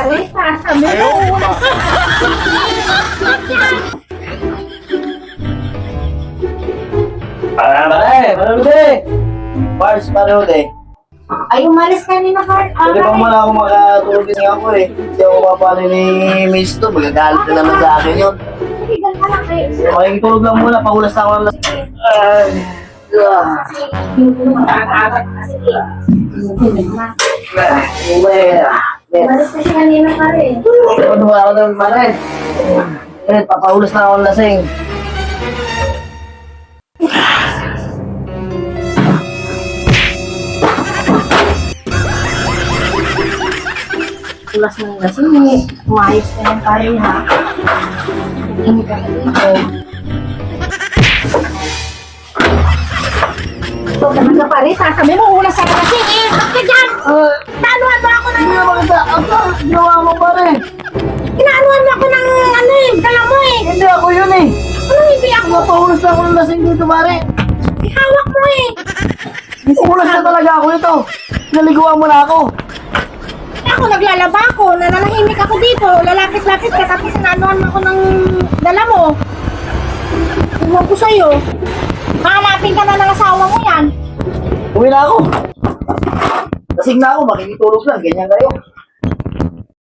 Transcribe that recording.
pare, sasabi mo. Pare. Mars, pare. Ay, umalis ka nila, Carl. Pwede ba muna ako makatulog din ako eh. Hindi ako mapapano ni Miss to. Magagalit na naman sa akin yun. Higal ka lang kayo. Makikitulog lang muna. Pahulas na ako ng las... Umalis ka siya kanina, pare. Ano ako naman pare? Papahulas na ako ng lasing. Tulas ng lasing eh. Umayos ka ng pare, ha? Hindi ka na dito. Ito naman na pare, sasabi mo, ulas sa lasing eh. Ba't ka dyan? Naanuhan mo ako ng... Hindi naman kita. Ang ginawa mo pare. Inaanuhan mo ako ng ano eh, dala mo eh. Hindi ako yun eh. Ano hindi ako? Papahulas na ako ng lasing dito pare. Ihawak mo eh. Papahulas na talaga ako ito. Naliguan mo na ako. Ako naglalaba ako, nananahimik ako dito, lalapit-lapit ka tapos inaanuhan mo ako ng dala mo. Iwan ko sa'yo. Hahanapin ka na ng asawa mo yan. Uwi na ako. Lasing na ako. Makikitulog lang. Ganyan kayo.